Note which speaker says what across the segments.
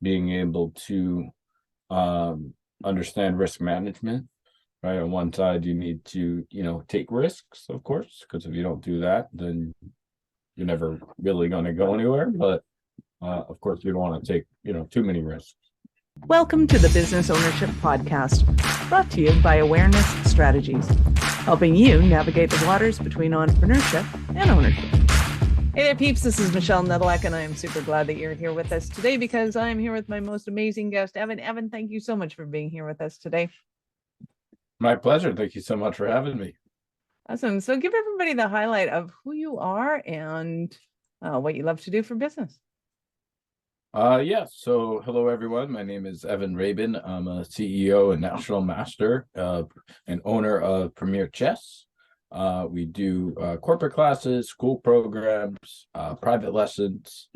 Speaker 1: being able to understand risk management, right? On one side, you need to, take risks, of course, because if you don't do that, then you're never really going to go anywhere. But of course, you don't want to take, too many risks.
Speaker 2: Welcome to the Business Ownership Podcast, brought to you by Awareness Strategies, helping you navigate the waters between entrepreneurship and ownership. Hey there, peeps. This is Michelle Nedelec, and I am super glad that you're here with us today because I'm here with my most amazing guest, Evan. Evan, thank you so much for being here with us today.
Speaker 1: My pleasure. Thank you so much for having me.
Speaker 2: Awesome. So give everybody the highlight of who you are and what you love to do for business.
Speaker 1: So hello everyone. My name is Evan Rabin. I'm a CEO and national master and owner of Premier Chess. We do corporate classes, school programs, private lessons.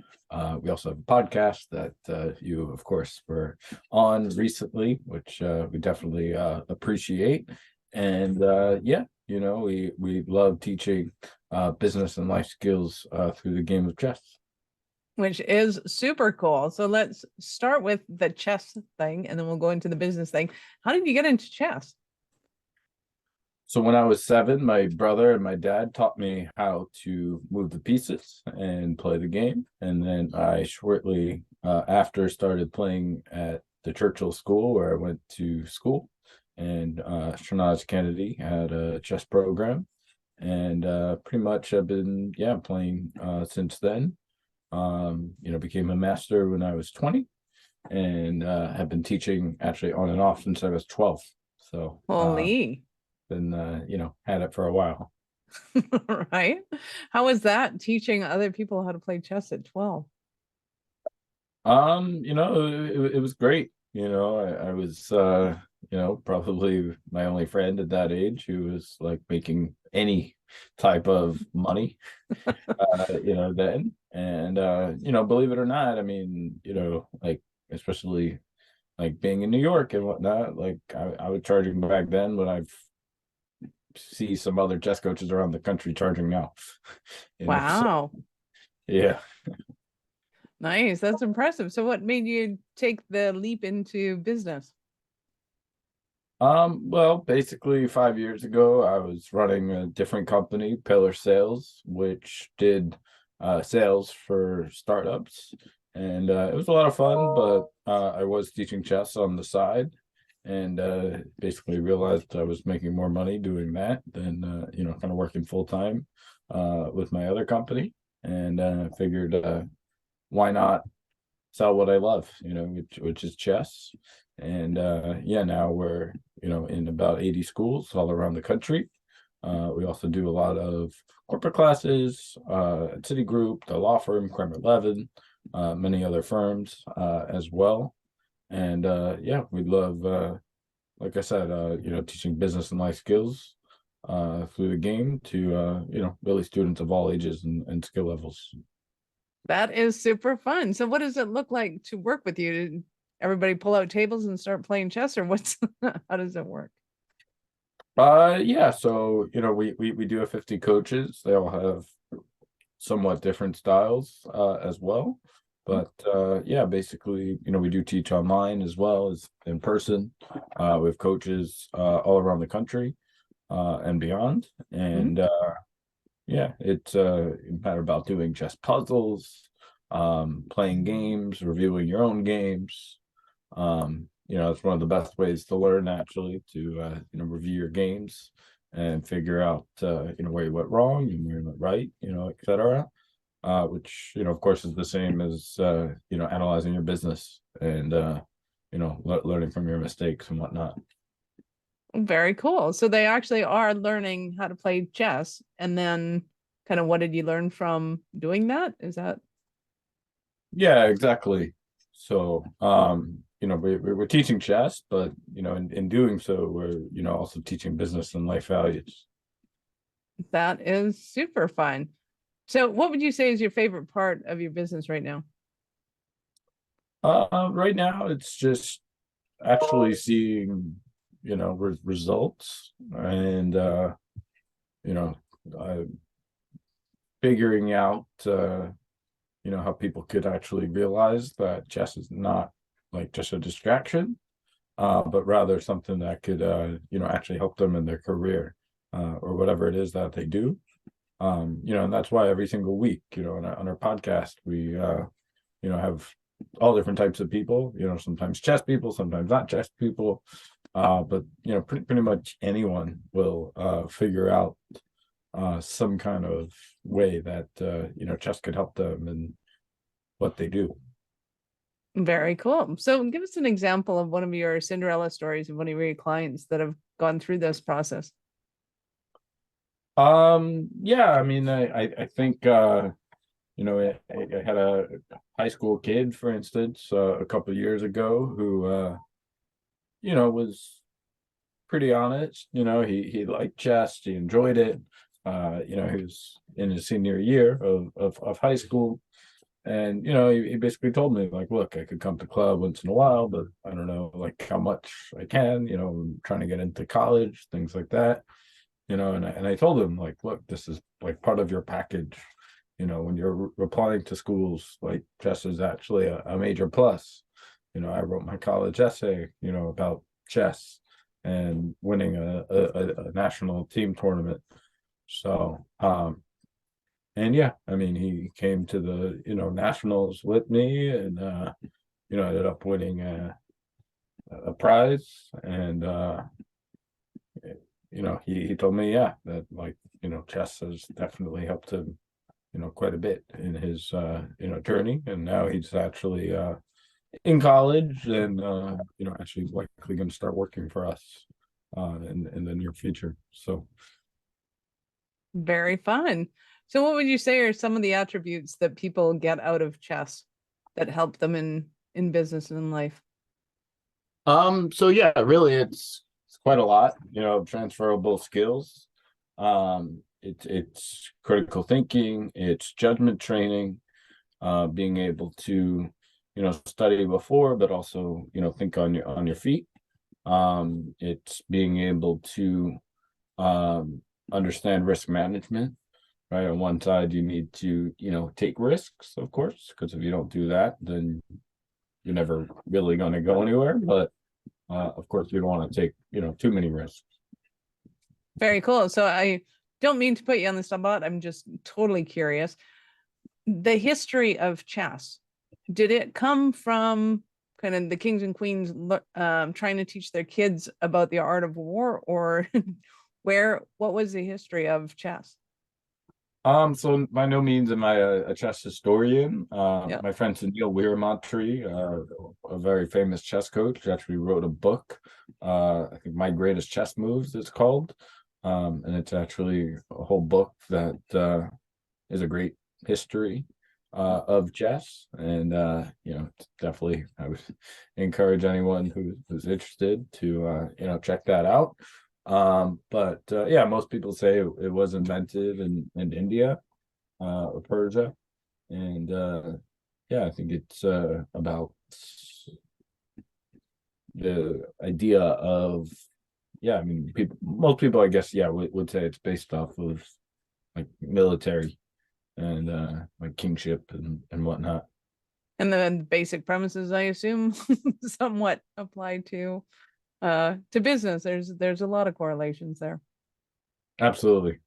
Speaker 1: We also have a podcast that you, of course, were on recently, which we definitely appreciate. And we love teaching business and life skills through the game of chess.
Speaker 2: Which is super cool. So let's start with the chess thing, and then we'll go into the business thing. How did you get into chess?
Speaker 1: So when I was 7, my brother and my dad taught me how to move the pieces and play the game. And then I shortly after started playing at the Churchill School where I went to school. And Shernaz Kennedy had a chess program. And pretty much I've been, playing since then. Became a master when I was 20 and have been teaching actually on and off since I was 12. So
Speaker 2: Holy.
Speaker 1: Been had it for a while.
Speaker 2: Right. How was that, teaching other people how to play chess at 12?
Speaker 1: It was great. I was probably my only friend at that age who was like making any type of money then. And believe it or not, I mean, like especially like being in New York and whatnot, like I was charging back then when I see some other chess coaches around the country charging now.
Speaker 2: Wow.
Speaker 1: So, yeah.
Speaker 2: Nice. That's impressive. So what made you take the leap into business?
Speaker 1: Well, basically 5 years ago, I was running a different company, Pillar Sales, which did sales for startups. And it was a lot of fun, but I was teaching chess on the side and basically realized I was making more money doing that than, kind of working full time with my other company. And figured why not sell what I love, which is chess. And now we're, in about 80 schools all around the country. We also do a lot of corporate classes at Citigroup, the law firm, Kramer Levin, many other firms as well. And we love, like I said, teaching business and life skills through the game to, really students of all ages and skill levels.
Speaker 2: That is super fun. So what does it look like to work with you? Did everybody pull out tables and start playing chess, or how does it work?
Speaker 1: So we do have 50 coaches. They all have somewhat different styles as well. But basically, we do teach online as well as in person. We have coaches all around the country and beyond. And it's a matter about doing chess puzzles, playing games, reviewing your own games. It's one of the best ways to learn actually to review your games and figure out where you went wrong and where you went right, etc. Which of course is the same as analyzing your business and learning from your mistakes and whatnot.
Speaker 2: Very cool. So they actually are learning how to play chess, and then kind of what did you learn from doing that? Is that?
Speaker 1: Yeah, exactly. So we're teaching chess, but in doing so we're also teaching business and life values.
Speaker 2: That is super fun. So what would you say is your favorite part of your business right now?
Speaker 1: Right now it's just actually seeing results and figuring out how people could actually realize that chess is not like just a distraction, but rather something that could, actually help them in their career, or whatever it is that they do. And that's why every single week, on our podcast, we, have all different types of people, sometimes chess people, sometimes not chess people. But, pretty much anyone will figure out some kind of way that, chess could help them in what they do.
Speaker 2: Very cool. So give us an example of one of your Cinderella stories of one of your clients that have gone through this process.
Speaker 1: Yeah, I mean, I think, I had a high school kid, for instance, a couple of years ago who, was pretty honest. He liked chess, he enjoyed it. He was in his senior year of high school. And he basically told me, like, look, I could come to club once in a while, but I don't know like how much I can, I'm trying to get into college, things like that. And I told him, like, look, this is like part of your package. When you're applying to schools, like, chess is actually a major plus. I wrote my college essay, about chess and winning a national team tournament. So, and yeah, I mean, he came to the, nationals with me, and, ended up winning a prize. And, he told me, yeah, that, like, chess has definitely helped him, quite a bit in his, journey. And now he's actually, in college, and, actually likely going to start working for us, in the near future. So,
Speaker 2: Very fun. So what would you say are some of the attributes that people get out of chess that help them in business and in life?
Speaker 1: so yeah, really, it's quite a lot, transferable skills. It's critical thinking, it's judgment training, being able to, study before, but also, think on your feet. It's being able to, understand risk management. Right, on one side, you need to, take risks, of course, because if you don't do that, then you're never really going to go anywhere. But of course, you don't want to take, too many risks.
Speaker 2: Very cool. So I don't mean to put you on the spot. I'm just totally curious. The history of chess, did it come from kind of the kings and queens trying to teach their kids about the art of war, or what was the history of chess?
Speaker 1: So by no means am I a chess historian.
Speaker 2: Yeah.
Speaker 1: My friend Sunil Weeramantree, a very famous chess coach, actually wrote a book. I think My Greatest Chess Moves it's called. And it's actually a whole book that is a great history of chess. And definitely I would encourage anyone who's interested to check that out. But yeah, most people say it was invented in India, or Persia. And yeah, I think it's about the idea of, yeah, I mean, most people, I guess, yeah, would say it's based off of like military and like kingship and whatnot.
Speaker 2: And then the basic premises, I assume, somewhat apply to business. There's a lot of correlations there.
Speaker 1: Absolutely.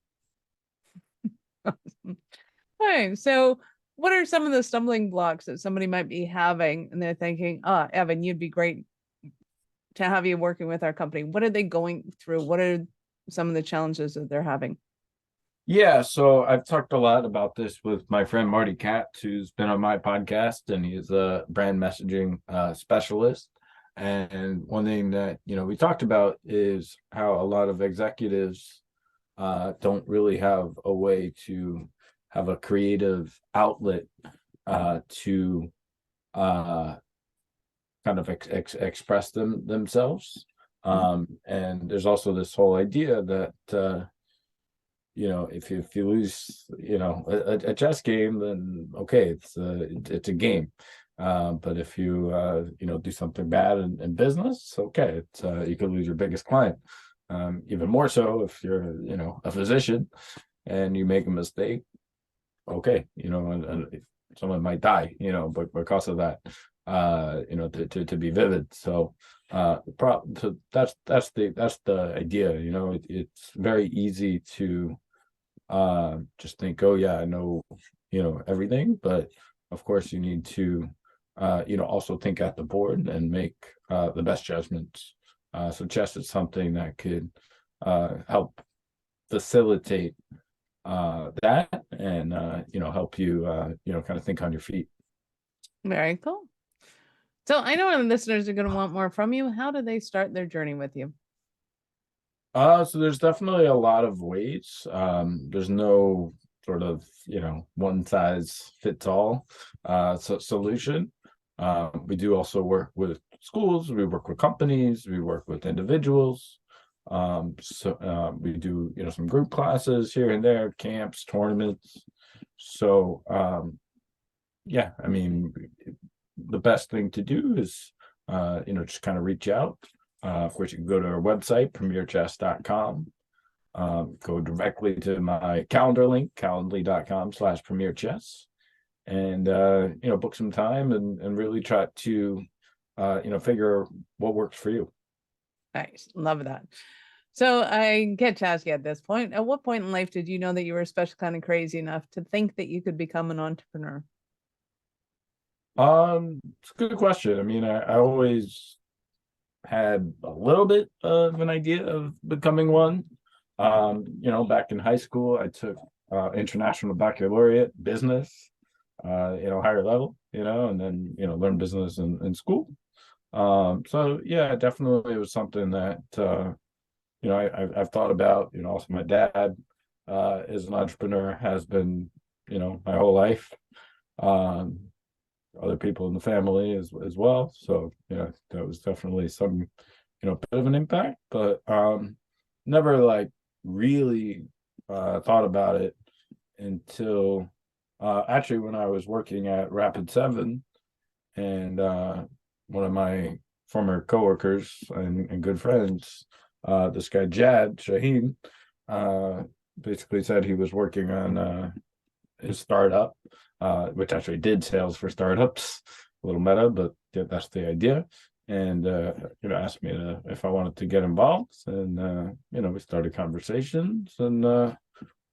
Speaker 2: Okay, so what are some of the stumbling blocks that somebody might be having and they're thinking, Evan, you'd be great to have you working with our company? What are they going through? What are some of the challenges that they're having?
Speaker 1: Yeah, so I've talked a lot about this with my friend Marty Katz, who's been on my podcast, and he's a brand messaging specialist. And one thing that we talked about is how a lot of executives don't really have a way to have a creative outlet to kind of express themselves. And there's also this whole idea that if you lose a chess game, then okay, it's a game. But if you do something bad in business, okay, it's you could lose your biggest client. Even more so if you're a physician and you make a mistake, okay, and someone might die, but because of that, to be vivid. So so that's the idea. It's very easy to just think, oh yeah, I know, everything, but of course you need to also think at the board and make the best judgments. So chess is something that could help facilitate that, and help you kind of think on your feet.
Speaker 2: Very cool. So I know our listeners are going to want more from you. How do they start their journey with you?
Speaker 1: So there's definitely a lot of ways. There's no sort of, one size fits all solution. We do also work with schools, we work with companies, we work with individuals. So we do, some group classes here and there, camps, tournaments. So yeah, I mean, the best thing to do is just kind of reach out. Of course, you can go to our website, premierchess.com. Go directly to my calendar link, calendly.com/premierchess, and book some time and really try to figure what works for you.
Speaker 2: Nice. Love that. So I get to ask you at this point, at what point in life did you know that you were especially kind of crazy enough to think that you could become an entrepreneur?
Speaker 1: It's a good question. I mean, I always had a little bit of an idea of becoming one. Back in high school, I took international baccalaureate business, higher level, and then learned business in school. So yeah, definitely it was something that I've thought about. Also my dad is an entrepreneur, has been, my whole life. Other people in the family as well. So that was definitely some bit of an impact, but never like really thought about it until actually when I was working at Rapid 7, and one of my former coworkers and good friends, this guy Jad Shaheen, basically said he was working on his startup, which actually did sales for startups. A little meta, but that's the idea. And asked me if I wanted to get involved, and we started conversations, and okay,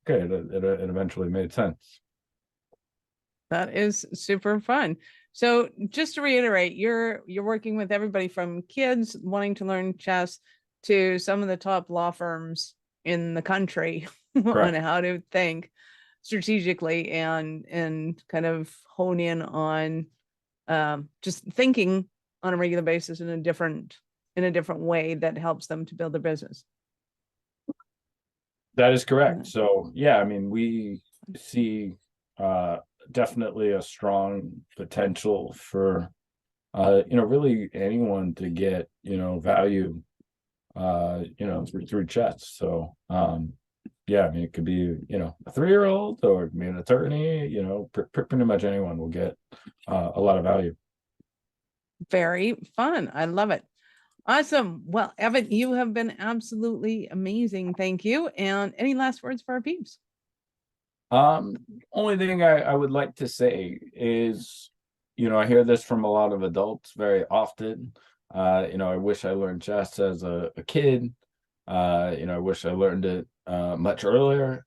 Speaker 1: it eventually made sense.
Speaker 2: That is super fun. So just to reiterate, you're working with everybody from kids wanting to learn chess to some of the top law firms in the country on how to think strategically and kind of hone in on just thinking on a regular basis in a different way that helps them to build their business.
Speaker 1: That is correct. So yeah, I mean, we see definitely a strong potential for really anyone to get value through chess. So yeah, I mean, it could be a 3-year-old, or it could be an attorney. Pretty much anyone will get a lot of value.
Speaker 2: Very fun. I love it. Awesome. Well, Evan, you have been absolutely amazing. Thank you. And any last words for our peeps?
Speaker 1: Only thing I would like to say is, I hear this from a lot of adults very often. I wish I learned chess as a kid. I wish I learned it much earlier.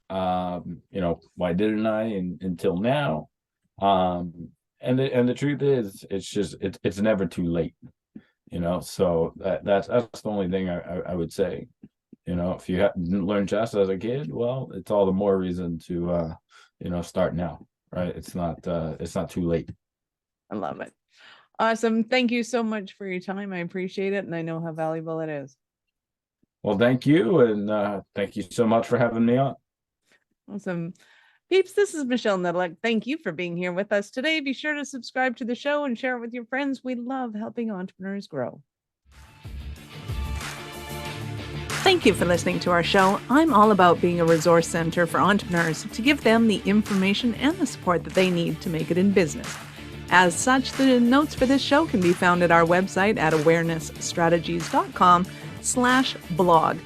Speaker 1: Why didn't I until now? And the truth is, it's never too late. So that's the only thing I would say. If you didn't learn chess as a kid, well, it's all the more reason to start now, right? It's not too late.
Speaker 2: I love it. Awesome. Thank you so much for your time. I appreciate it, and I know how valuable it is.
Speaker 1: Well, thank you, and thank you so much for having me on.
Speaker 2: Awesome. Peeps, this is Michelle Nedelec. Thank you for being here with us today. Be sure to subscribe to the show and share it with your friends. We love helping entrepreneurs grow. Thank you for listening to our show. I'm all about being a resource center for entrepreneurs to give them the information and the support that they need to make it in business. As such, the notes for this show can be found at our website at awarenessstrategies.com/blog.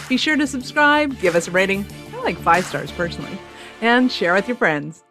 Speaker 2: Be sure to subscribe, give us a rating. I like 5 stars personally, and share with your friends.